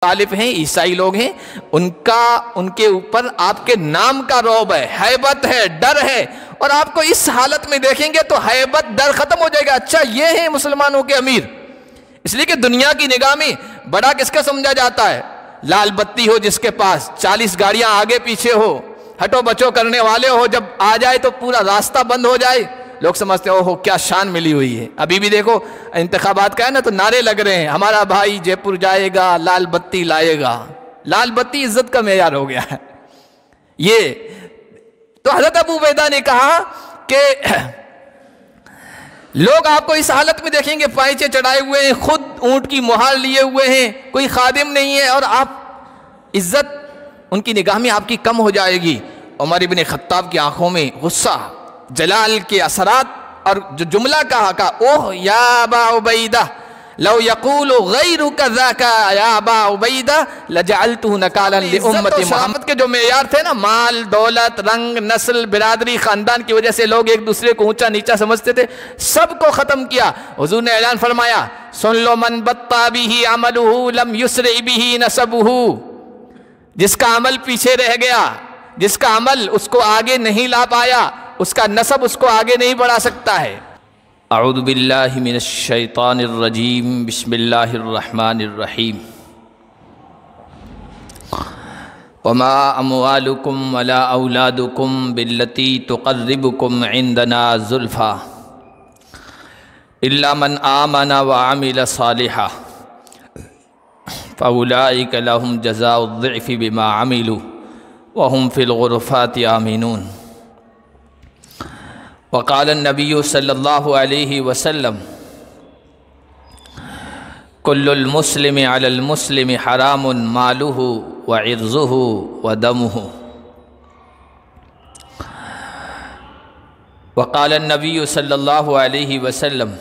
طالب ہیں، عیسائی لوگ ہیں، ان کے اوپر آپ کے نام کا رعب ہے، ہیبت ہے، ڈر ہے، اور آپ کو اس حالت میں دیکھیں گے تو ہیبت ڈر ختم ہو جائے گا. اچھا یہ ہیں مسلمانوں کے امیر. اس لیے کہ دنیا کی نگاہ میں بڑا کس کا سمجھا جاتا ہے؟ لال بتی ہو جس کے پاس، 40 گاڑیاں آگے پیچھے ہو، ہٹو بچو کرنے والے ہو، جب آ جائے تو پورا راستہ بند ہو جائے، لوگ سمجھتے ہو کیا شان ملی ہوئی ہے. ابھی بھی دیکھو انتخابات کا ہے نا، تو نعرے لگ رہے ہیں، ہمارا بھائی جے پور جائے گا، لال بتی لائے گا. لال بتی عزت کا معیار ہو گیا ہے یہ. تو حضرت ابو عبیدہ نے کہا کہ لوگ آپ کو اس حالت میں دیکھیں گے، پائچے چڑھائے ہوئے ہیں، خود اونٹ کی مہار لیے ہوئے ہیں، کوئی خادم نہیں ہے، اور آپ عزت ان کی نگاہ میں آپ کی کم ہو جائے گی. عمر ابن خطاب کی آنکھوں میں غصہ، جلال کے اثرات، اور جو جملہ کہا اوہ یا ابا عبیدہ لو یقول غیرک ذاک یا ابا عبیدہ لجعلتہ نکالا لامت محمد. کے جو معیار تھے نا، مال، دولت، رنگ، نسل، برادری، خاندان کی وجہ سے لوگ ایک دوسرے کو اونچا نیچا سمجھتے تھے، سب کو ختم کیا. حضور نے اعلان فرمایا سن لو من بطا بہ عملہ لم یسرع بہ نسبہ. جس کا عمل پیچھے رہ گیا، جس کا عمل اس کو آگے نہیں لا پایا، اس کا نسب اس کو آگے نہیں بڑھا سکتا ہے. اعوذ باللہ من الشیطان الرجیم، بسم اللہ الرحمن الرحیم. وما اموالکم ولا اولادکم باللتی تقربکم عندنا زلفا الا من آمن وعمل صالحا فاولئک لهم جزاء الضعف بما عملوا وهم في الغرفات آمنون. وقال النبی صلی اللہ علیہ وسلم کل المسلم علی المسلم حرام مالہ وعرضہ ودمہ. وقال النبی صلی اللہ علیہ وسلم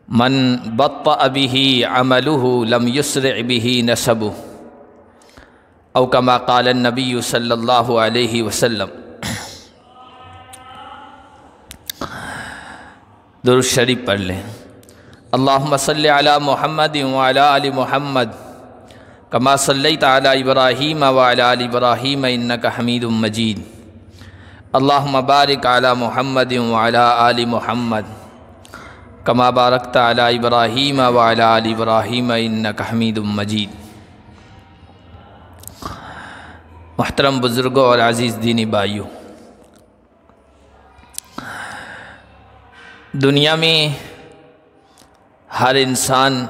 من بطأ بہ عملہ لم یسرع بہ نسبہ، او کما قال النبی صلی اللہ علیہ وسلم. درود شریف پڑھ لیں. اللہم صلی علی محمد وعلی آل محمد کما صلیت علی ابراہیم وعلی آل ابراہیم انک حمید مجید. اللہم بارک علی محمد وعلی آل محمد کما بارکت علی ابراہیم وعلی آل ابراہیم انک حمید مجید. محترم بزرگوں اور عزیز دینی بھائیوں، دنیا میں ہر انسان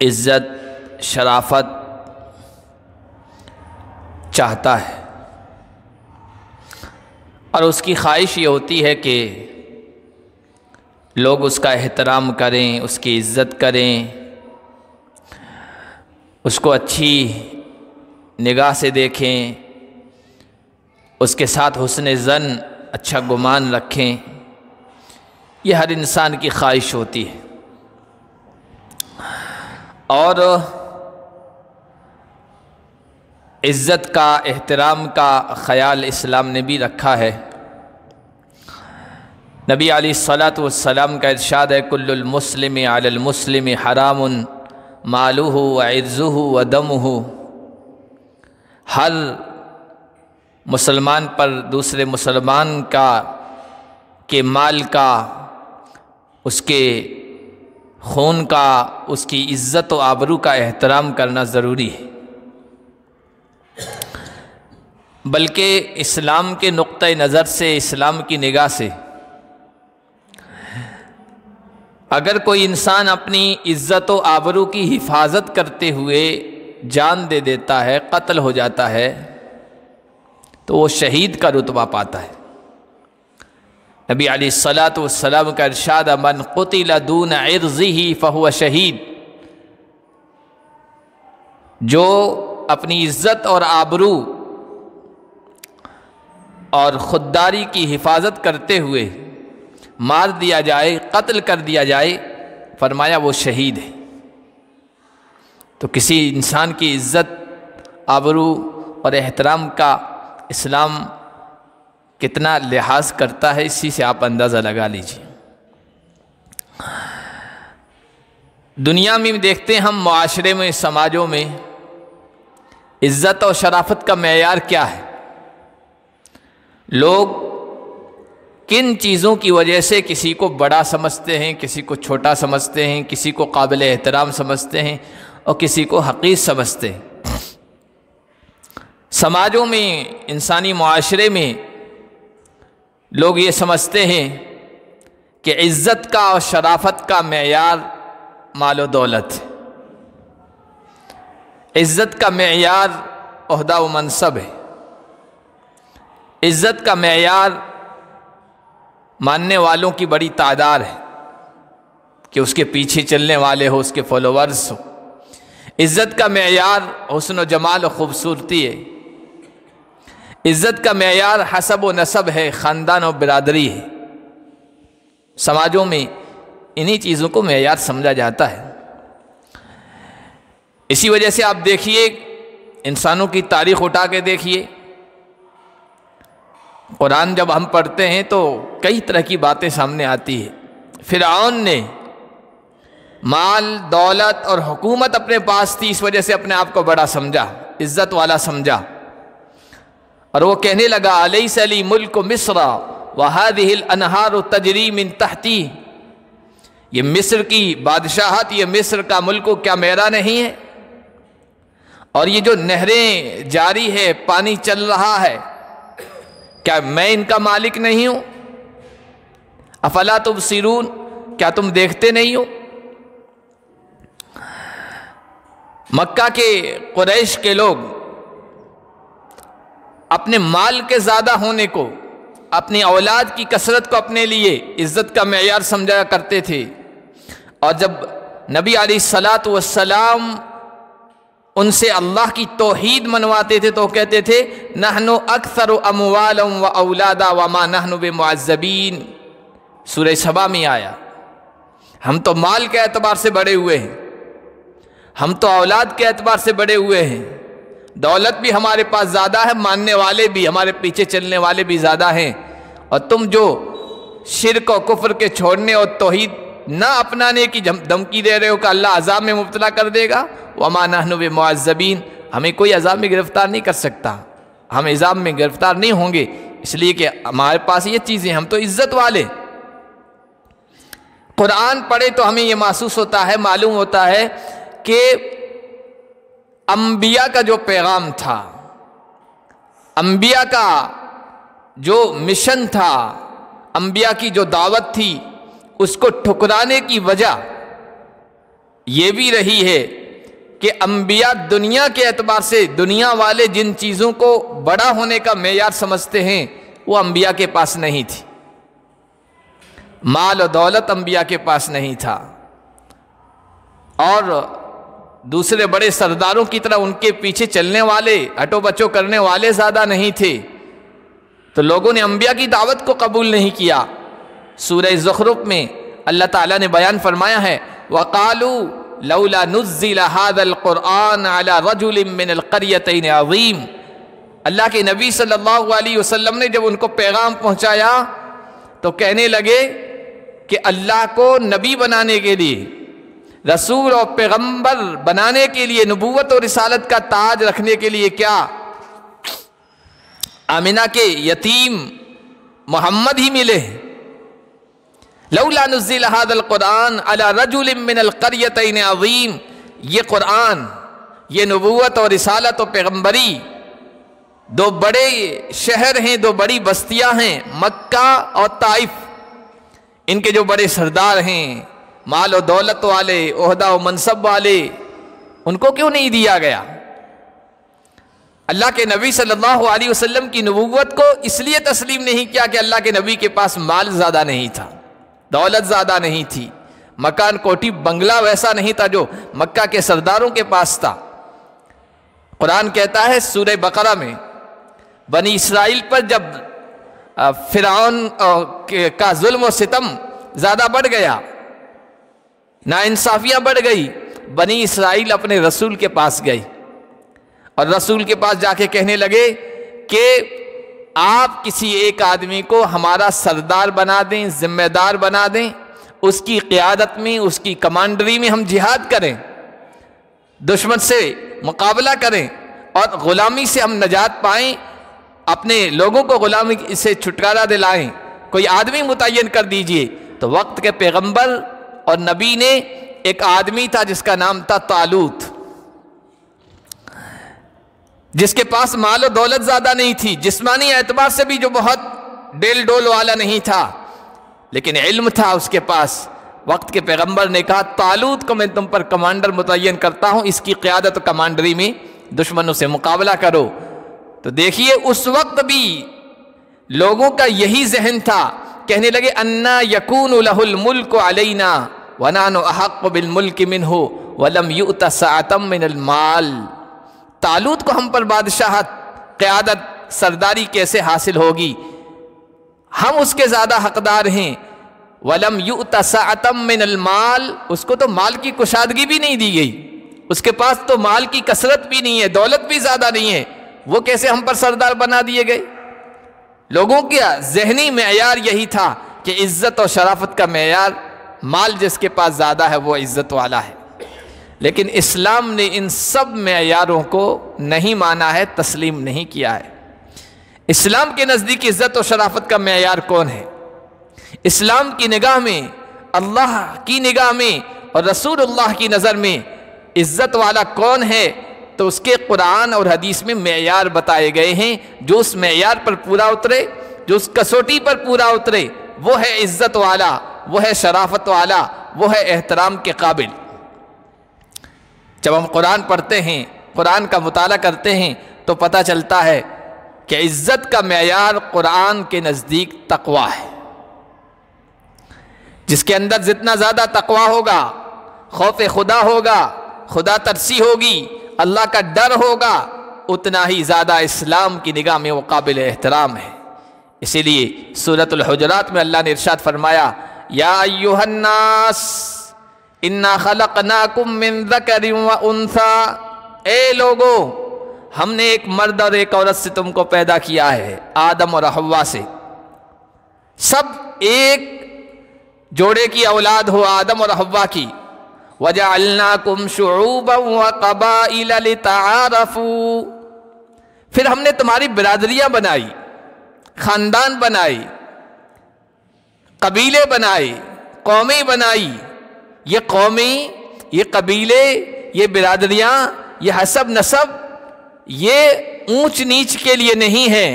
عزت، شرافت چاہتا ہے، اور اس کی خواہش یہ ہوتی ہے کہ لوگ اس کا احترام کریں، اس کی عزت کریں، اس کو اچھی نگاہ سے دیکھیں، اس کے ساتھ حسن ظن، اچھا گمان رکھیں. یہ ہر انسان کی خواہش ہوتی ہے. اور عزت کا، احترام کا خیال اسلام نے بھی رکھا ہے. نبی علیہ الصلاۃ والسلام کا ارشاد ہے کل المسلم علی المسلم حرام مالہ وعرضہ ودمہ. ہر مسلمان پر دوسرے مسلمان کے مال کا، اس کے خون کا، اس کی عزت و آبرو کا احترام کرنا ضروری ہے. بلکہ اسلام کے نقطہ نظر سے، اسلام کی نگاہ سے، اگر کوئی انسان اپنی عزت و آبرو کی حفاظت کرتے ہوئے جان دے دیتا ہے، قتل ہو جاتا ہے، تو وہ شہید کا رتبہ پاتا ہے. نبی علیہ الصلاۃ والسلام کا ارشاد من قتل دون عرضہ فہو شہید. جو اپنی عزت اور آبرو اور خودداری کی حفاظت کرتے ہوئے مار دیا جائے، قتل کر دیا جائے، فرمایا وہ شہید ہے. تو کسی انسان کی عزت، آبرو اور احترام کا اسلام کتنا لحاظ کرتا ہے، اسی سے آپ اندازہ لگا لیجیے. دنیا میں دیکھتے ہیں ہم معاشرے میں، سماجوں میں عزت اور شرافت کا معیار کیا ہے؟ لوگ کن چیزوں کی وجہ سے کسی کو بڑا سمجھتے ہیں، کسی کو چھوٹا سمجھتے ہیں، کسی کو قابل احترام سمجھتے ہیں اور کسی کو حقیر سمجھتے ہیں؟ سماجوں میں، انسانی معاشرے میں لوگ یہ سمجھتے ہیں کہ عزت کا اور شرافت کا معیار مال و دولت ہے، عزت کا معیار عہدہ و منصب ہے، عزت کا معیار ماننے والوں کی بڑی تعداد ہے کہ اس کے پیچھے چلنے والے ہو، اس کے فالوورز ہو، عزت کا معیار حسن و جمال و خوبصورتی ہے، عزت کا معیار حسب و نسب ہے، خاندان و برادری ہے۔ سماجوں میں انہی چیزوں کو معیار سمجھا جاتا ہے۔ اسی وجہ سے آپ دیکھیے، انسانوں کی تاریخ اٹھا کے دیکھیے، قرآن جب ہم پڑھتے ہیں تو کئی طرح کی باتیں سامنے آتی ہیں۔ فرعون نے مال، دولت اور حکومت اپنے پاس تھی، اس وجہ سے اپنے آپ کو بڑا سمجھا، عزت والا سمجھا، اور وہ کہنے لگا الیس لی ملک مصر وہذہ الانہار تجری من تحتی، یہ مصر کی بادشاہت، یہ مصر کا ملک کیا میرا نہیں ہے؟ اور یہ جو نہریں جاری ہے، پانی چل رہا ہے، کیا میں ان کا مالک نہیں ہوں؟ افلا تبصرون، کیا تم دیکھتے نہیں ہو؟ مکہ کے قریش کے لوگ اپنے مال کے زیادہ ہونے کو، اپنی اولاد کی کثرت کو اپنے لیے عزت کا معیار سمجھا کرتے تھے، اور جب نبی علیہ الصلاۃ والسلام ان سے اللہ کی توحید منواتے تھے تو کہتے تھے نحن اکثر اموالا و اولادا وما نحن بمعذبین۔ سورہ سبا میں آیا، ہم تو مال کے اعتبار سے بڑے ہوئے ہیں، ہم تو اولاد کے اعتبار سے بڑے ہوئے ہیں، دولت بھی ہمارے پاس زیادہ ہے، ماننے والے بھی، ہمارے پیچھے چلنے والے بھی زیادہ ہیں، اور تم جو شرک و کفر کے چھوڑنے اور توحید نہ اپنانے کی دھمکی دے رہے ہو کہ اللہ عذاب میں مبتلا کر دے گا، وما نحن بمعذبین، ہمیں کوئی عذاب میں گرفتار نہیں کر سکتا، ہم عذاب میں گرفتار نہیں ہوں گے، اس لیے کہ ہمارے پاس یہ چیزیں، ہم تو عزت والے۔ قرآن پڑھے تو ہمیں یہ محسوس ہوتا ہے، معلوم ہوتا ہے کہ انبیاء کا جو پیغام تھا، انبیاء کا جو مشن تھا، انبیاء کی جو دعوت تھی، اس کو ٹھکرانے کی وجہ یہ بھی رہی ہے کہ انبیاء دنیا کے اعتبار سے، دنیا والے جن چیزوں کو بڑا ہونے کا معیار سمجھتے ہیں، وہ انبیاء کے پاس نہیں تھی۔ مال و دولت انبیاء کے پاس نہیں تھا، اور دوسرے بڑے سرداروں کی طرح ان کے پیچھے چلنے والے، ہٹو بچو کرنے والے زیادہ نہیں تھے، تو لوگوں نے انبیاء کی دعوت کو قبول نہیں کیا۔ سورہ زخرف میں اللہ تعالیٰ نے بیان فرمایا ہے وَقَالُوا لَوْلَا نُزِّلَ هَذَا الْقُرْآنَ عَلَى رَجُلٍ مِّنَ الْقَرْيَتَيْنِ عَظِيمٍ۔ اللہ کے نبی صلی اللہ علیہ وسلم نے جب ان کو پیغام پہنچایا تو کہنے لگے کہ اللہ کو نبی بنانے کے لیے، رسول اور پیغمبر بنانے کے لیے، نبوت اور رسالت کا تاج رکھنے کے لیے کیا آمنہ کے یتیم محمد ہی ملے؟ لولا نزل هذا القرآن على رجل من القريتين عظیم، یہ قرآن، یہ نبوت اور رسالت و پیغمبری دو بڑے شہر ہیں، دو بڑی بستیاں ہیں، مکہ اور طائف، ان کے جو بڑے سردار ہیں، مال و دولت والے، عہدہ و منصب والے، ان کو کیوں نہیں دیا گیا؟ اللہ کے نبی صلی اللہ علیہ وسلم کی نبوت کو اس لیے تسلیم نہیں کیا کہ اللہ کے نبی کے پاس مال زیادہ نہیں تھا، دولت زیادہ نہیں تھی، مکان کوٹھی بنگلہ ویسا نہیں تھا جو مکہ کے سرداروں کے پاس تھا۔ قرآن کہتا ہے سورہ بقرہ میں، بنی اسرائیل پر جب فرعون کا ظلم و ستم زیادہ بڑھ گیا، ناانصافیاں بڑھ گئی، بنی اسرائیل اپنے رسول کے پاس گئی اور رسول کے پاس جا کے کہنے لگے کہ آپ کسی ایک آدمی کو ہمارا سردار بنا دیں، ذمہ دار بنا دیں، اس کی قیادت میں، اس کی کمانڈری میں ہم جہاد کریں، دشمن سے مقابلہ کریں اور غلامی سے ہم نجات پائیں، اپنے لوگوں کو غلامی سے چھٹکارا دلائیں۔ کوئی آدمی متعین کر دیجئے۔ تو وقت کے پیغمبر اور نبی نے ایک آدمی تھا جس کا نام تھا طالوت، جس کے پاس مال و دولت زیادہ نہیں تھی، جسمانی اعتبار سے بھی جو بہت ڈیل ڈول والا نہیں تھا، لیکن علم تھا اس کے پاس۔ وقت کے پیغمبر نے کہا طالوت کو میں تم پر کمانڈر متعین کرتا ہوں، اس کی قیادت و کمانڈری میں دشمنوں سے مقابلہ کرو۔ تو دیکھیے اس وقت بھی لوگوں کا یہی ذہن تھا، کہنے لگے انا یکون لہ الملک علینا ونحن احق بالملک منہ ولم یؤت سعۃ من المال۔ طالوت کو ہم پر بادشاہت، قیادت، سرداری کیسے حاصل ہوگی؟ ہم اس کے زیادہ حقدار ہیں۔ وَلَمْ يُؤْتَ سَعَةً مِّنَ الْمَالِ، اس کو تو مال کی کشادگی بھی نہیں دی گئی، اس کے پاس تو مال کی کثرت بھی نہیں ہے، دولت بھی زیادہ نہیں ہے، وہ کیسے ہم پر سردار بنا دیے گئے؟ لوگوں کا ذہنی معیار یہی تھا کہ عزت اور شرافت کا معیار، مال جس کے پاس زیادہ ہے وہ عزت والا ہے۔ لیکن اسلام نے ان سب معیاروں کو نہیں مانا ہے، تسلیم نہیں کیا ہے۔ اسلام کے نزدیک عزت و شرافت کا معیار کون ہے؟ اسلام کی نگاہ میں، اللہ کی نگاہ میں اور رسول اللہ کی نظر میں عزت والا کون ہے؟ تو اس کے قرآن اور حدیث میں معیار بتائے گئے ہیں، جو اس معیار پر پورا اترے، جو اس کسوٹی پر پورا اترے، وہ ہے عزت والا، وہ ہے شرافت والا، وہ ہے احترام کے قابل۔ جب ہم قرآن پڑھتے ہیں، قرآن کا مطالعہ کرتے ہیں تو پتہ چلتا ہے کہ عزت کا معیار قرآن کے نزدیک تقویٰ ہے۔ جس کے اندر جتنا زیادہ تقویٰ ہوگا، خوف خدا ہوگا، خدا ترسی ہوگی، اللہ کا ڈر ہوگا، اتنا ہی زیادہ اسلام کی نگاہ میں وہ قابل احترام ہے۔ اسی لیے سورۃ الحجرات میں اللہ نے ارشاد فرمایا یا ایھا الناس انا خلقناکم من ذکر و انثی، اے لوگو ہم نے ایک مرد اور ایک عورت سے تم کو پیدا کیا ہے، آدم اور حوا سے، سب ایک جوڑے کی اولاد ہو آدم اور حوا کی۔ وَجَعَلْنَاكُمْ شُعُوبًا وَقَبَائِلَ لِتَعَارَفُوا، پھر ہم نے تمہاری برادریاں بنائی، خاندان بنائی، قبیلے بنائے، قومیں بنائی۔ یہ قومیں، یہ قبیلے، یہ برادریاں، یہ حسب نسب، یہ اونچ نیچ کے لیے نہیں ہے،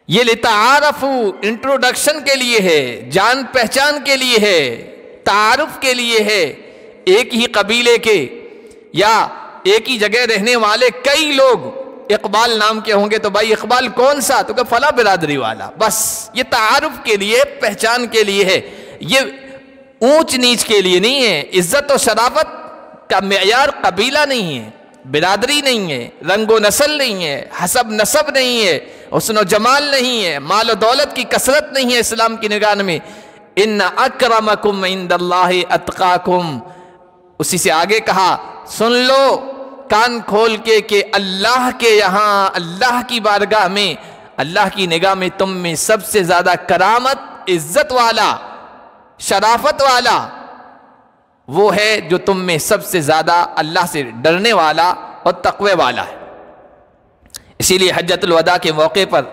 یہ لتعارفوا، انٹروڈکشن کے لیے ہے، جان پہچان کے لیے ہے، تعارف کے لیے ہے۔ ایک ہی قبیلے کے یا ایک ہی جگہ رہنے والے کئی لوگ اقبال نام کے ہوں گے تو بھائی اقبال کون سا؟ تو کہ فلاں برادری والا، بس یہ تعارف کے لیے، پہچان کے لیے ہے، یہ اونچ نیچ کے لیے نہیں ہے۔ عزت و شرافت کا معیار قبیلہ نہیں ہے، برادری نہیں ہے، رنگ و نسل نہیں ہے، حسب نسب نہیں ہے، حسن و جمال نہیں ہے، مال و دولت کی کثرت نہیں ہے۔ اسلام کی نگاہ میں ان اکرمکم عند اللہ اتقاکم، اسی سے آگے کہا سن لو کان کھول کے کہ اللہ کے یہاں، اللہ کی بارگاہ میں، اللہ کی نگاہ میں تم میں سب سے زیادہ کرامت، عزت والا، شرافت والا وہ ہے جو تم میں سب سے زیادہ اللہ سے ڈرنے والا اور تقوی والا ہے۔ اسی لیے حجۃ الوداع کے موقع پر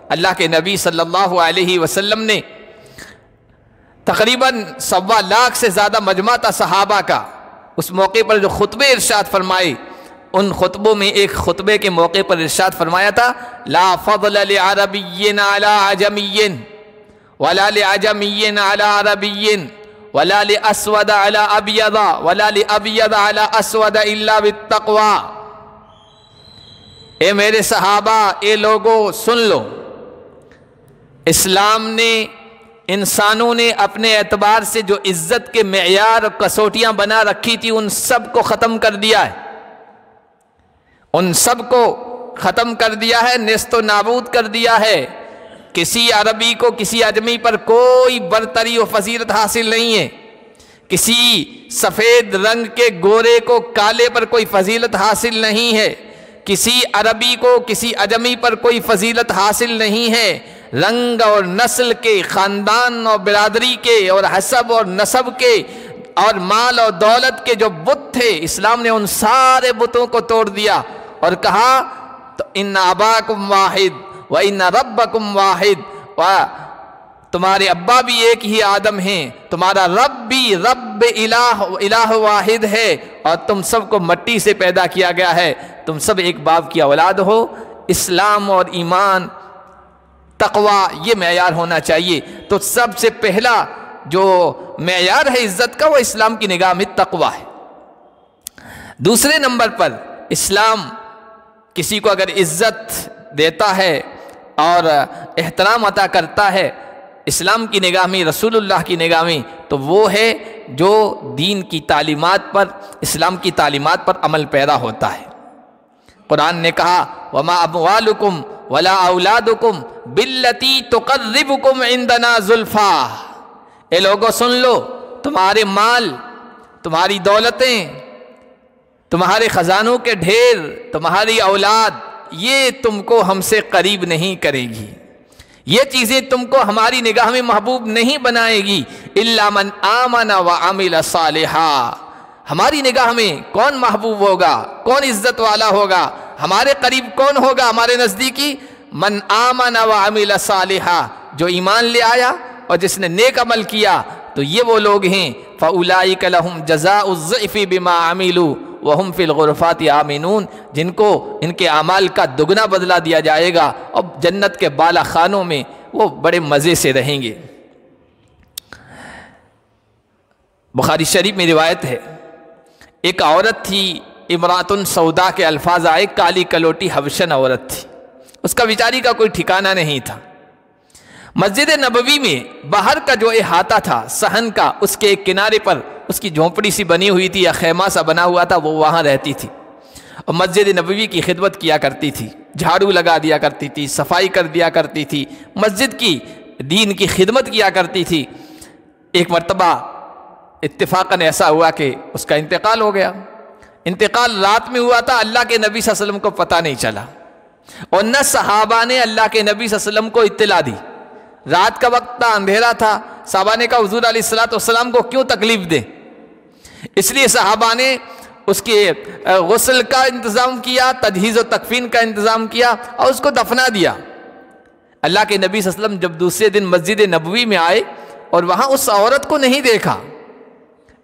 اللہ کے نبی صلی اللہ علیہ وسلم نے تقریباً 1.25 لاکھ سے زیادہ مجمع تھا صحابہ کا، اس موقع پر جو خطبے ارشاد فرمائے، ان خطبوں میں ایک خطبے کے موقع پر ارشاد فرمایا تھا لا فضل لعربی علی عجمی ولا لعجمی علی عربی ولا لاسود علی ابیض ولا لابیض علی اسود الا بالتقوی۔ اے میرے صحابہ، اے لوگوں سن لو، اسلام نے، انسانوں نے اپنے اعتبار سے جو عزت کے معیار اور کسوٹیاں بنا رکھی تھی ان سب کو ختم کر دیا ہے، ان سب کو ختم کر دیا ہے، نیست و نابود کر دیا ہے۔ کسی عربی کو کسی اجمی پر کوئی برتری و فضیلت حاصل نہیں ہے، کسی سفید رنگ کے گورے کو کالے پر کوئی فضیلت حاصل نہیں ہے، کسی عربی کو کسی اجمی پر کوئی فضیلت حاصل نہیں ہے۔ رنگ اور نسل کے، خاندان اور برادری کے، اور حسب اور نسب کے، اور مال اور دولت کے جو بت تھے، اسلام نے ان سارے بتوں کو توڑ دیا اور کہا تو ان اباکم واحد و ان ربکم واحد، تمہارے ابا بھی ایک ہی آدم ہیں، تمہارا رب بھی رب الہ واحد ہے، اور تم سب کو مٹی سے پیدا کیا گیا ہے، تم سب ایک باپ کی اولاد ہو۔ اسلام اور ایمان، تقوی، یہ معیار ہونا چاہیے۔ تو سب سے پہلا جو معیار ہے عزت کا وہ اسلام کی نگاہ میں تقوی ہے۔ دوسرے نمبر پر اسلام کسی کو اگر عزت دیتا ہے اور احترام عطا کرتا ہے اسلام کی نگاہ میں، رسول اللہ کی نگاہ میں، تو وہ ہے جو دین کی تعلیمات پر، اسلام کی تعلیمات پر عمل پیرا ہوتا ہے۔ قرآن نے کہا وَمَا أَمْوَالُكُمْ وَلَا أَوْلَادُكُمْ بِالَّتِي تُقَرِّبُكُمْ عِنْدَنَا زُلْفَىٰ، اے لوگو سن لو، تمہارے مال، تمہاری دولتیں، تمہارے خزانوں کے ڈھیر، تمہاری اولاد، یہ تم کو ہم سے قریب نہیں کرے گی، یہ چیزیں تم کو ہماری نگاہ میں محبوب نہیں بنائے گی، إِلَّا مَنْ آمَنَ وَعَمِلَ صَالِحًا۔ ہماری نگاہ میں کون محبوب ہوگا، کون عزت والا ہوگا، ہمارے قریب کون ہوگا، ہمارے نزدیکی؟ من آمن وعمل صالحا، جو ایمان لے آیا اور جس نے نیک عمل کیا، تو یہ وہ لوگ ہیں فَأُولَئِكَ لَهُمْ جَزَاءُ الضِّعْفِ بِمَا عَمِلُوا وَهُمْ فِي الْغُرُفَاتِ آمِنُونَ، جن کو ان کے اعمال کا دگنا بدلہ دیا جائے گا اور جنت کے بالا خانوں میں وہ بڑے مزے سے رہیں گے۔ بخاری شریف میں روایت ہے، ایک عورت تھی، امراتن سودا کے الفاظ آئے، کالی کلوٹی حبشن عورت تھی، اس کا بیچاری کا کوئی ٹھکانہ نہیں تھا۔ مسجد نبوی میں باہر کا جو احاطہ تھا صحن کا، اس کے ایک کنارے پر اس کی جھونپڑی سی بنی ہوئی تھی یا خیمہ سا بنا ہوا تھا، وہ وہاں رہتی تھی اور مسجد نبوی کی خدمت کیا کرتی تھی، جھاڑو لگا دیا کرتی تھی، صفائی کر دیا کرتی تھی، مسجد کی دین کی خدمت کیا کرتی تھی۔ ایک مرتبہ اتفاقاً ایسا ہوا کہ اس کا انتقال ہو گیا۔ انتقال رات میں ہوا تھا، اللہ کے نبی صلی اللہ علیہ وسلم کو پتہ نہیں چلا، اور نہ صحابہ نے اللہ کے نبی صلی اللہ علیہ وسلم کو اطلاع دی۔ رات کا وقت تھا، اندھیرا تھا، صحابہ نے کہا حضور علیہ السلام کو کیوں تکلیف دیں، اس لیے صحابہ نے اس کے غسل کا انتظام کیا، تجہیز و تکفین کا انتظام کیا اور اس کو دفنا دیا۔ اللہ کے نبی صلی اللہ علیہ وسلم جب دوسرے دن مسجد نبوی میں آئے اور وہاں اس عورت کو نہیں دیکھا،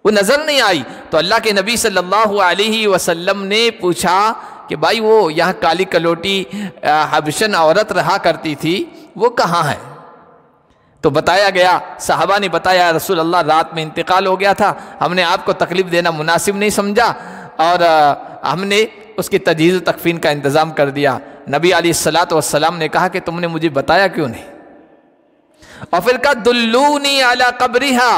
وہ نظر نہیں آئی، تو اللہ کے نبی صلی اللہ علیہ وسلم نے پوچھا کہ بھائی وہ یہاں کالی کلوٹی حبشن عورت رہا کرتی تھی، وہ کہاں ہے؟ تو بتایا گیا، صحابہ نے بتایا رسول اللہ رات میں انتقال ہو گیا تھا، ہم نے آپ کو تکلیف دینا مناسب نہیں سمجھا اور ہم نے اس کی تجہیز و تکفین کا انتظام کر دیا۔ نبی علیہ السلام نے کہا کہ تم نے مجھے بتایا کیوں نہیں؟ اور پھر کہا دلونی علی قبرہا،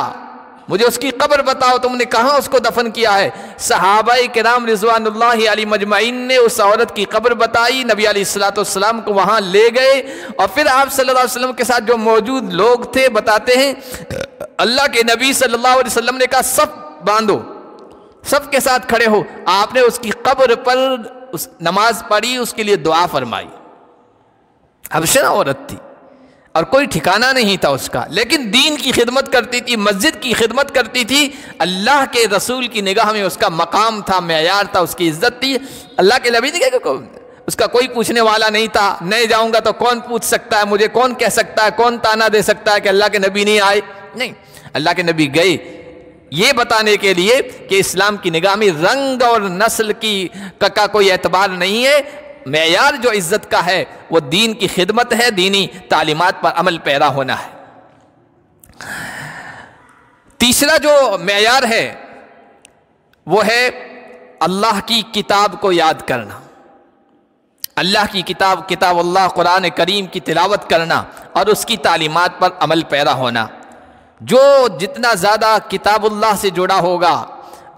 مجھے اس کی قبر بتاؤ، تم نے کہاں اس کو دفن کیا ہے؟ صحابہ کرام رضوان اللہ علیہ مجمعین نے اس عورت کی قبر بتائی، نبی علیہ السلام کو وہاں لے گئے، اور پھر آپ صلی اللہ علیہ وسلم کے ساتھ جو موجود لوگ تھے بتاتے ہیں اللہ کے نبی صلی اللہ علیہ وسلم نے کہا سب باندھو، سب کے ساتھ کھڑے ہو۔ آپ نے اس کی قبر پر نماز پڑھی، اس کے لیے دعا فرمائی۔ حبشہ عورت تھی اور کوئی ٹھکانہ نہیں تھا اس کا، لیکن دین کی خدمت کرتی تھی، مسجد کی خدمت کرتی تھی، اللہ کے رسول کی نگاہ میں اس کا مقام تھا، معیار تھا، اس کی عزت تھی۔ اللہ کے نبی نے کہا کہ اس کا کوئی پوچھنے والا نہیں تھا، نہیں جاؤں گا تو کون پوچھ سکتا ہے مجھے، کون کہہ سکتا ہے، کون تانا دے سکتا ہے کہ اللہ کے نبی نہیں آئے؟ نہیں، اللہ کے نبی گئے یہ بتانے کے لیے کہ اسلام کی نگاہ میں رنگ اور نسل کا کوئی اعتبار نہیں ہے، معیار جو عزت کا ہے وہ دین کی خدمت ہے، دینی تعلیمات پر عمل پیرا ہونا ہے۔ تیسرا جو معیار ہے وہ ہے اللہ کی کتاب کو یاد کرنا، اللہ کی کتاب اللہ قرآن کریم کی تلاوت کرنا اور اس کی تعلیمات پر عمل پیرا ہونا۔ جو جتنا زیادہ کتاب اللہ سے جڑا ہوگا،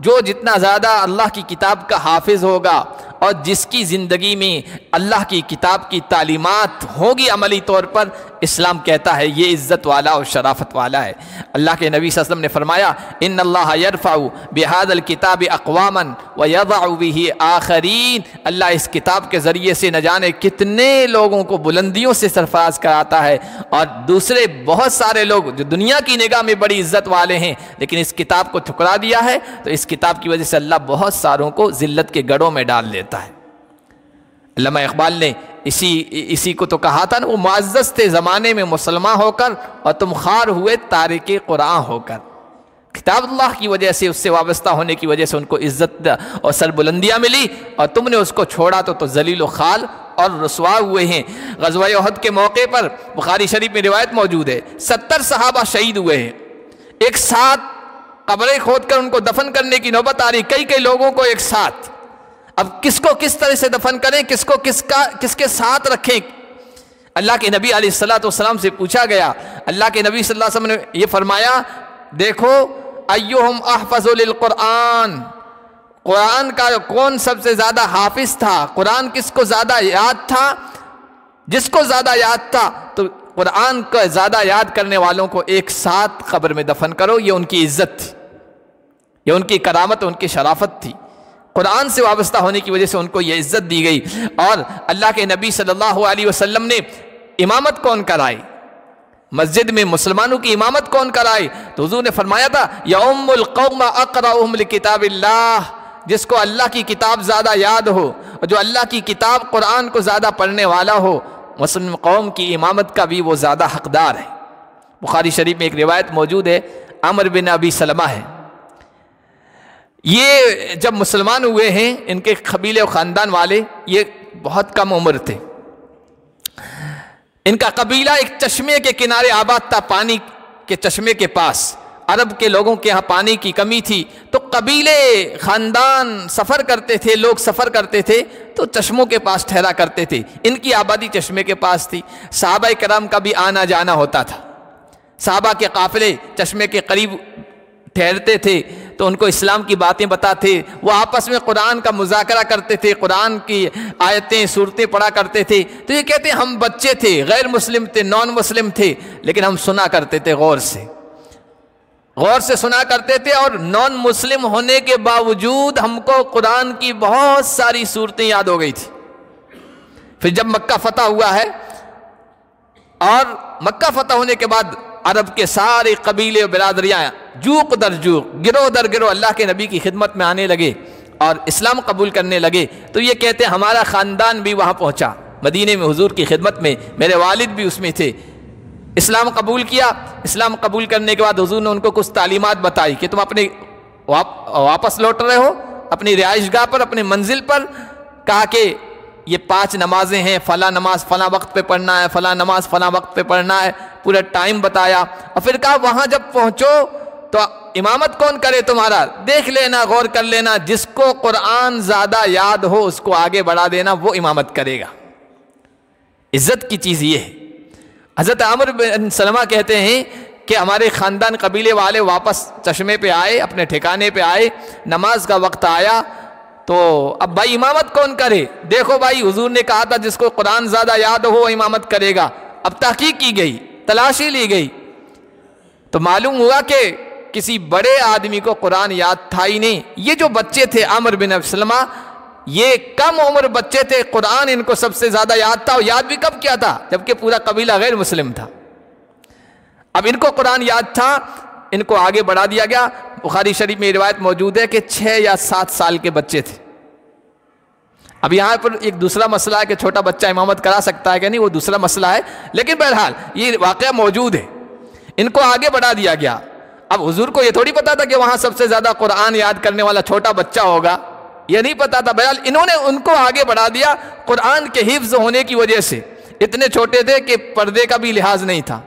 جو جتنا زیادہ اللہ کی کتاب کا حافظ ہوگا اور جس کی زندگی میں اللہ کی کتاب کی تعلیمات ہوگی عملی طور پر، اسلام کہتا ہے یہ عزت والا اور شرافت والا ہے۔ اللہ کے نبی صلی اللہ علیہ وسلم نے فرمایا ان اللہ یرفع بہذا الکتاب اقواما ویضع بہ آخرین، اللہ اس کتاب کے ذریعے سے نہ جانے کتنے لوگوں کو بلندیوں سے سرفراز کراتا ہے، اور دوسرے بہت سارے لوگ جو دنیا کی نگاہ میں بڑی عزت والے ہیں لیکن اس کتاب کو ٹھکرا دیا ہے، تو اس کتاب کی وجہ سے اللہ بہت ساروں کو ذلت کے گڑھوں میں ڈال دیتا ہے۔ علامہ اقبال نے اسی کو تو کہا تھا نا، وہ معزز تھے زمانے میں مسلمان ہو کر اور تم خوار ہوئے تارک قرآن ہو کر۔ کتاب اللہ کی وجہ سے، اس سے وابستہ ہونے کی وجہ سے ان کو عزت اور سربلندیاں ملی، اور تم نے اس کو چھوڑا تو ذلیل و خوار اور رسوا ہوئے ہیں۔ غزوہ احد کے موقع پر بخاری شریف میں روایت موجود ہے 70 صحابہ شہید ہوئے ہیں، ایک ساتھ قبریں کھود کر ان کو دفن کرنے کی نوبت آ رہی، کئی لوگوں کو ایک ساتھ۔ اب کس کو کس طرح سے دفن کریں، کس کو کس کے ساتھ رکھیں؟ اللہ کے نبی علیہ السلام سے پوچھا گیا، اللہ کے نبی صلی اللہ علیہ وسلم نے یہ فرمایا دیکھو ایہم احفظ للقرآن، قرآن کا کون سب سے زیادہ حافظ تھا، قرآن کس کو زیادہ یاد تھا، جس کو زیادہ یاد تھا تو قرآن کو زیادہ یاد کرنے والوں کو ایک ساتھ قبر میں دفن کرو۔ یہ ان کی عزت تھی، یہ ان کی کرامت، ان کی شرافت تھی، قرآن سے وابستہ ہونے کی وجہ سے ان کو یہ عزت دی گئی۔ اور اللہ کے نبی صلی اللہ علیہ وسلم نے امامت کون کرائی، مسجد میں مسلمانوں کی امامت کون کرائی، تو حضور نے فرمایا تھا یؤم القوم اقرأہم لکتاب اللہ، جس کو اللہ کی کتاب زیادہ یاد ہو اور جو اللہ کی کتاب قرآن کو زیادہ پڑھنے والا ہو، مسلم قوم کی امامت کا بھی وہ زیادہ حقدار ہے۔ بخاری شریف میں ایک روایت موجود ہے، عمر بن ابی سلمہ ہے، یہ جب مسلمان ہوئے ہیں ان کے قبیلے و خاندان والے یہ بہت کم عمر تھے، ان کا قبیلہ ایک چشمے کے کنارے آباد تھا، پانی کے چشمے کے پاس۔ عرب کے لوگوں کے ہاں پانی کی کمی تھی تو قبیلے خاندان سفر کرتے تھے، لوگ سفر کرتے تھے تو چشموں کے پاس ٹھہرا کرتے تھے، ان کی آبادی چشمے کے پاس تھی۔ صحابہ کرام کا بھی آنا جانا ہوتا تھا، صحابہ کے قافلے چشمے کے قریب ٹھہرتے تھے تو ان کو اسلام کی باتیں بتاتے، وہ آپس میں قرآن کا مذاکرہ کرتے تھے، قرآن کی آیتیں صورتیں پڑھا کرتے تھے۔ تو یہ کہتے ہیں ہم بچے تھے، غیر مسلم تھے، نان مسلم تھے، لیکن ہم سنا کرتے تھے، غور سے سنا کرتے تھے، اور نان مسلم ہونے کے باوجود ہم کو قرآن کی بہت ساری صورتیں یاد ہو گئی تھی۔ پھر جب مکہ فتح ہوا ہے اور مکہ فتح ہونے کے بعد عرب کے سارے قبیلے و برادریاں جوق در جوق، گروہ در گروہ اللہ کے نبی کی خدمت میں آنے لگے اور اسلام قبول کرنے لگے۔ تو یہ کہتے ہیں ہمارا خاندان بھی وہاں پہنچا، مدینے میں حضور کی خدمت میں، میرے والد بھی اس میں تھے، اسلام قبول کیا۔ اسلام قبول کرنے کے بعد حضور نے ان کو کچھ تعلیمات بتائی کہ تم اپنے واپس لوٹ رہے ہو اپنی رہائش گاہ پر، اپنے منزل پر، کہا کہ یہ 5 نمازیں ہیں، فلاں نماز فلاں وقت پہ پڑھنا ہے، فلاں نماز فلاں وقت پہ پڑھنا ہے، پورا ٹائم بتایا۔ اور پھر کہا وہاں جب پہنچو تو امامت کون کرے تمہارا، دیکھ لینا، غور کر لینا، جس کو قرآن زیادہ یاد ہو اس کو آگے بڑھا دینا، وہ امامت کرے گا۔ عزت کی چیز یہ ہے۔ حضرت عمر بن سلمہ کہتے ہیں کہ ہمارے خاندان قبیلے والے واپس چشمے پہ آئے، اپنے ٹھکانے پہ آئے، نماز کا وقت آیا تو اب بھائی امامت کون کرے؟ دیکھو بھائی حضور نے کہا تھا جس کو قرآن زیادہ یاد ہو وہ امامت کرے گا۔ اب تحقیق کی گئی، تلاشی لی گئی تو معلوم ہوا کہ کسی بڑے آدمی کو قرآن یاد تھا ہی نہیں۔ یہ جو بچے تھے عمر بن ابی سلمہ، یہ کم عمر بچے تھے، قرآن ان کو سب سے زیادہ یاد تھا، اور یاد بھی کب کیا تھا جبکہ پورا قبیلہ غیر مسلم تھا۔ اب ان کو قرآن یاد تھا، ان کو آگے بڑھا دیا گیا۔ بخاری شریف میں روایت موجود ہے کہ 6 یا 7 سال کے بچے تھے۔ اب یہاں پر ایک دوسرا مسئلہ ہے کہ چھوٹا بچہ امامت کرا سکتا ہے کہ نہیں، وہ دوسرا مسئلہ ہے، لیکن بہرحال یہ واقعہ موجود ہے۔ ان کو آگے بڑھا دیا گیا۔ اب حضور کو یہ تھوڑی پتا تھا کہ وہاں سب سے زیادہ قرآن یاد کرنے والا چھوٹا بچہ ہوگا، یہ نہیں پتا تھا۔ بہرحال انہوں نے ان کو آگے بڑھا دیا قرآن کے حفظ ہونے کی وجہ سے۔ اتنے چھوٹے تھے کہ پردے کا بھی لحاظ نہیں تھا،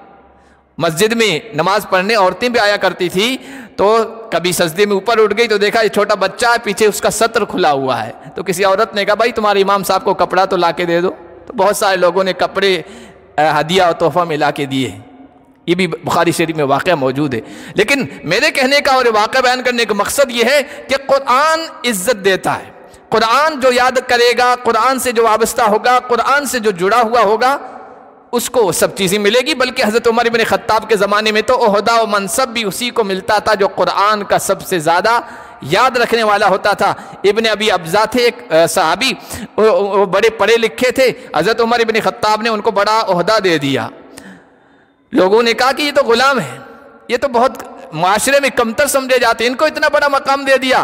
مسجد میں نماز پڑھنے عورتیں بھی آیا کرتی تھی، تو کبھی سجدے میں اوپر اٹھ گئی تو دیکھا یہ چھوٹا بچہ ہے، پیچھے اس کا سطر کھلا ہوا ہے، تو کسی عورت نے کہا بھائی تمہارے امام صاحب کو کپڑا تو لا کے دے دو، تو بہت سارے لوگوں نے کپڑے ہدیہ اور تحفہ میں لا کے دیے۔ یہ بھی بخاری شریف میں واقعہ موجود ہے۔ لیکن میرے کہنے کا اور واقعہ بیان کرنے کا مقصد یہ ہے کہ قرآن عزت دیتا ہے۔ قرآن جو یاد کرے گا، قرآن سے جو وابستہ ہوگا، قرآن سے جو جڑا ہوا ہوگا، اس کو سب چیزیں ملے گی، بلکہ حضرت عمر بن خطاب کے زمانے میں تو عہدہ و منصب بھی اسی کو ملتا تھا جو قرآن کا سب سے زیادہ یاد رکھنے والا ہوتا تھا۔ ابن ابی ابزا تھے ایک صحابی، وہ بڑے پڑھے لکھے تھے، حضرت عمر بن خطاب نے ان کو بڑا عہدہ دے دیا۔ لوگوں نے کہا کہ یہ تو غلام ہے، یہ تو بہت معاشرے میں کمتر سمجھے جاتے ہیں، ان کو اتنا بڑا مقام دے دیا۔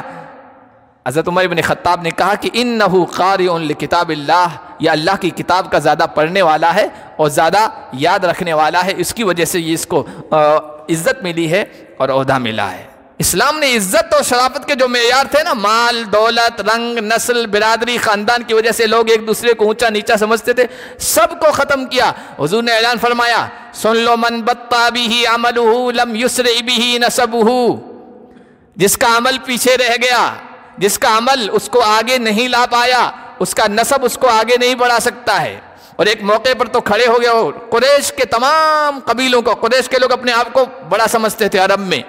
حضرت عمر بن خطاب نے کہا کہ انہ قارئ لکتاب اللہ، یہ اللہ کی کتاب کا زیادہ پڑھنے والا ہے اور زیادہ یاد رکھنے والا ہے، اس کی وجہ سے یہ اس کو عزت ملی ہے اور عہدہ ملا ہے۔ اسلام نے عزت اور شرافت کے جو معیار تھے نا، مال، دولت، رنگ، نسل، برادری، خاندان کی وجہ سے لوگ ایک دوسرے کو اونچا نیچا سمجھتے تھے، سب کو ختم کیا۔ حضور نے اعلان فرمایا، سن لو من بطا بہ عملہ لم یسرع بہ نسبہ، جس کا عمل پیچھے رہ گیا، جس کا عمل اس کو آگے نہیں لا پایا، اس کا نسب اس کو آگے نہیں بڑھا سکتا ہے۔ اور ایک موقع پر تو کھڑے ہو گئے ہو، قریش کے تمام قبیلوں کو، قریش کے لوگ اپنے آپ کو بڑا سمجھتے تھے عرب میں،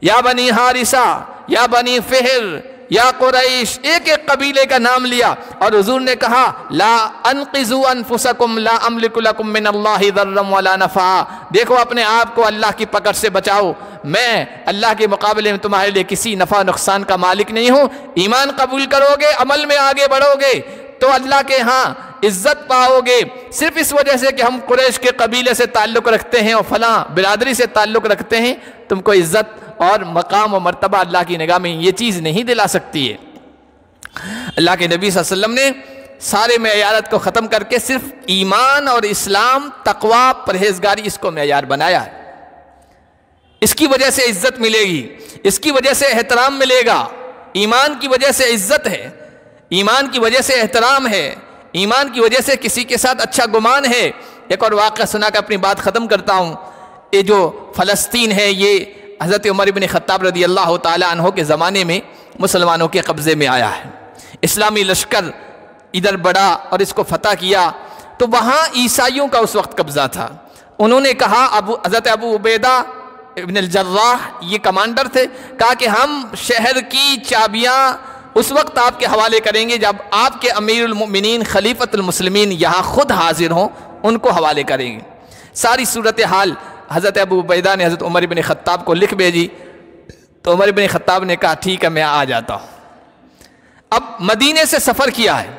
یا بنی حارثہ، یا بنی فہر، یا قریش، ایک ایک قبیلے کا نام لیا، اور حضور نے کہا لا انقذوا انفسکم لا املک لکم من اللہ ضرا ولا نفعا، دیکھو اپنے آپ کو اللہ کی پکڑ سے بچاؤ، میں اللہ کے مقابلے میں تمہارے لیے کسی نفع نقصان کا مالک نہیں ہوں۔ ایمان قبول کرو گے، عمل میں آگے بڑھو گے تو اللہ کے ہاں عزت پاؤ گے۔ صرف اس وجہ سے کہ ہم قریش کے قبیلے سے تعلق رکھتے ہیں اور فلاں برادری سے تعلق رکھتے ہیں، تم کو عزت اور مقام و مرتبہ اللہ کی نگاہ میں یہ چیز نہیں دلا سکتی ہے۔ اللہ کے نبی صلی اللہ علیہ وسلم نے سارے معیارات کو ختم کر کے صرف ایمان اور اسلام، تقوی، پرہیزگاری، اس کو معیار بنایا ہے۔ اس کی وجہ سے عزت ملے گی، اس کی وجہ سے احترام ملے گا۔ ایمان کی وجہ سے عزت ہے، ایمان کی وجہ سے احترام ہے، ایمان کی وجہ سے کسی کے ساتھ اچھا گمان ہے۔ ایک اور واقعہ سنا کر اپنی بات ختم کرتا ہوں۔ یہ جو فلسطین ہے، یہ حضرت عمر بن خطاب رضی اللہ تعالی عنہ کے زمانے میں مسلمانوں کے قبضے میں آیا ہے۔ اسلامی لشکر ادھر بڑھا اور اس کو فتح کیا، تو وہاں عیسائیوں کا اس وقت قبضہ تھا۔ انہوں نے کہا، حضرت ابو عبیدہ ابن الجراح یہ کمانڈر تھے، کہا کہ ہم شہر کی چابیاں اس وقت آپ کے حوالے کریں گے جب آپ کے امیر المؤمنین خلیفۃ المسلمین یہاں خود حاضر ہوں، ان کو حوالے کریں گے۔ ساری صورتحال حضرت ابو عبیدہ نے حضرت عمر بن خطاب کو لکھ بھیجی، تو عمر بن خطاب نے کہا ٹھیک ہے میں آ جاتا ہوں۔ اب مدینے سے سفر کیا ہے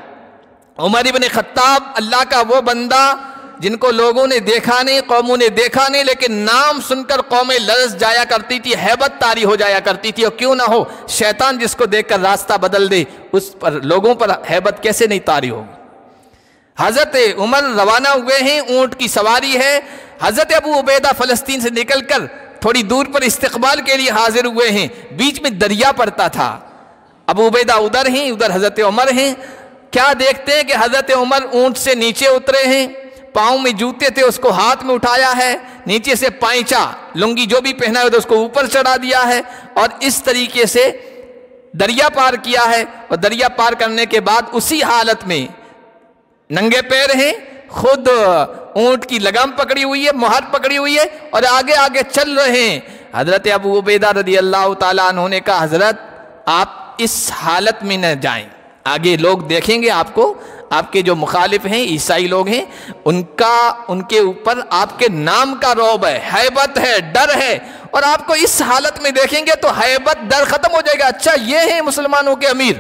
عمر بن خطاب، اللہ کا وہ بندہ جن کو لوگوں نے دیکھا نہیں، قوموں نے دیکھا نہیں، لیکن نام سن کر قومیں لرز جایا کرتی تھی، ہیبت طاری ہو جایا کرتی تھی، اور کیوں نہ ہو، شیطان جس کو دیکھ کر راستہ بدل دے، اس پر لوگوں پر ہیبت کیسے نہیں طاری ہوگی۔ حضرت عمر روانہ ہوئے ہیں، اونٹ کی سواری ہے۔ حضرت ابو عبیدہ فلسطین سے نکل کر تھوڑی دور پر استقبال کے لیے حاضر ہوئے ہیں، بیچ میں دریا پڑتا تھا، ابو عبیدہ ادھر ہیں، ادھر حضرت عمر ہیں۔ کیا دیکھتے ہیں کہ حضرت عمر اونٹ سے نیچے اترے ہیں، پاؤں میں جوتے تھے اس کو ہاتھ میں اٹھایا ہے، نیچے سے پائچا لنگی جو بھی پہنا ہے اس کو اوپر چڑھا دیا ہے، اور اس طریقے سے دریا پار کیا ہے۔ اور دریا پار کرنے کے بعد اسی حالت میں ننگے پیر ہیں، خود اونٹ کی لگام پکڑی ہوئی ہے، مہر پکڑی ہوئی ہے، اور آگے آگے چل رہے ہیں۔ حضرت ابو عبیدہ رضی اللہ تعالیٰ عنہ نے کہا حضرت آپ اس حالت میں نہ جائیں، آگے لوگ دیکھیں گے آپ کو، آپ کے جو مخالف ہیں عیسائی لوگ ہیں ان کے اوپر آپ کے نام کا رعب ہے، ہیبت ہے، ڈر ہے، اور آپ کو اس حالت میں دیکھیں گے تو ہیبت ڈر ختم ہو جائے گا، اچھا یہ ہیں مسلمانوں کے امیر۔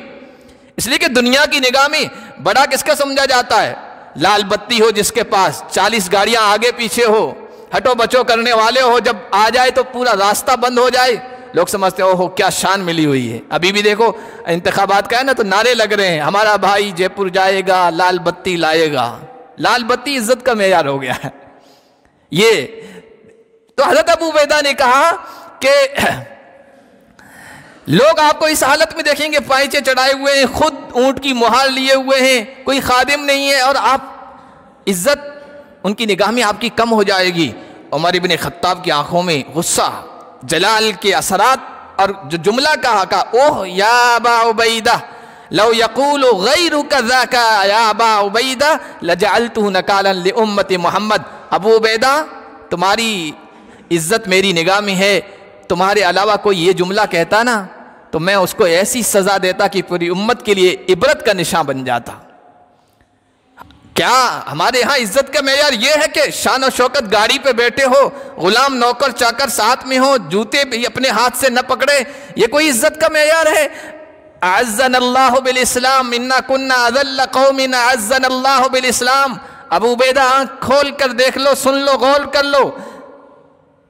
اس لیے کہ دنیا کی نگاہ میں بڑا کس کا سمجھا جاتا ہے؟ لال بتی ہو جس کے پاس، 40 گاڑیاں آگے پیچھے ہو، ہٹو بچو کرنے والے ہو، جب آ جائے تو پورا راستہ بند ہو جائے، لوگ سمجھتے ہیں اوہ کیا شان ملی ہوئی ہے۔ ابھی بھی دیکھو انتخابات کا ہے نا، تو نعرے لگ رہے ہیں ہمارا بھائی جے پور جائے گا، لال بتی لائے گا۔ لال بتی عزت کا معیار ہو گیا ہے یہ۔ تو حضرت ابو عبیدہ نے کہا کہ لوگ آپ کو اس حالت میں دیکھیں گے، پائچے چڑھائے ہوئے ہیں، خود اونٹ کی مہار لیے ہوئے ہیں، کوئی خادم نہیں ہے، اور آپ عزت ان کی نگاہ میں آپ کی کم ہو جائے گی۔ عمر بن خطاب کی آنکھوں میں غصہ، جلال کے اثرات، اور جو جملہ کہا اوہ یا ابا عبیدہ لو یقول غیرک ذاک یا ابا عبیدہ لجعلتہ نکالا لامت محمد۔ ابو عبیدہ تمہاری عزت میری نگاہ میں ہے، تمہارے علاوہ کوئی یہ جملہ کہتا نا تو میں اس کو ایسی سزا دیتا کہ پوری امت کے لیے عبرت کا نشان بن جاتا۔ کیا ہمارے ہاں عزت کا معیار یہ ہے کہ شان و شوکت گاڑی پہ بیٹھے ہو، غلام نوکر چاکر ساتھ میں ہو، جوتے بھی اپنے ہاتھ سے نہ پکڑے؟ یہ کوئی عزت کا معیار ہے؟ اعزنا اللہ بالاسلام انا کنا اذل قوم اعزنا اللہ بالاسلام۔ ابو عبیدہ آنکھ کھول کر دیکھ لو، سن لو، غور کر لو،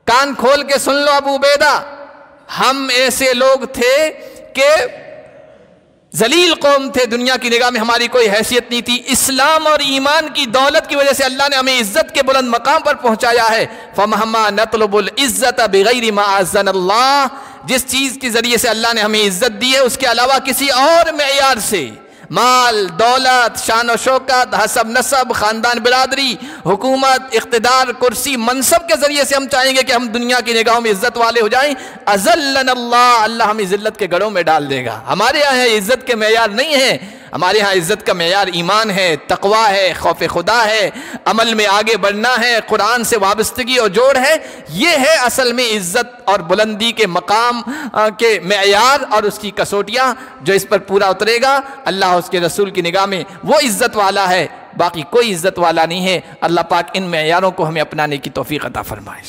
کان کھول کے سن لو ابو عبیدہ، ہم ایسے لوگ تھے کہ ذلیل قوم تھے، دنیا کی نگاہ میں ہماری کوئی حیثیت نہیں تھی، اسلام اور ایمان کی دولت کی وجہ سے اللہ نے ہمیں عزت کے بلند مقام پر پہنچایا ہے۔ فَمَهْمَا نَطْلُبُ الْعِزَّةَ بِغَيْرِ مَا أَعَزَّنَا اللَّهُ، جس چیز کے ذریعے سے اللہ نے ہمیں عزت دی ہے اس کے علاوہ کسی اور معیار سے، مال، دولت، شان و شوکت، حسب نسب، خاندان برادری، حکومت، اقتدار، کرسی، منصب کے ذریعے سے ہم چاہیں گے کہ ہم دنیا کی نگاہوں میں عزت والے ہو جائیں، اذلنا اللہ، اللہ ہمیں ذلت کے گڑھوں میں ڈال دے گا۔ ہمارے یہاں عزت کے معیار نہیں ہے، ہمارے ہاں عزت کا معیار ایمان ہے، تقوی ہے، خوف خدا ہے، عمل میں آگے بڑھنا ہے، قرآن سے وابستگی اور جوڑ ہے۔ یہ ہے اصل میں عزت اور بلندی کے مقام کے معیار اور اس کی کسوٹیاں، جو اس پر پورا اترے گا اللہ اس کے رسول کی نگاہ میں وہ عزت والا ہے، باقی کوئی عزت والا نہیں ہے۔ اللہ پاک ان معیاروں کو ہمیں اپنانے کی توفیق عطا فرمائے۔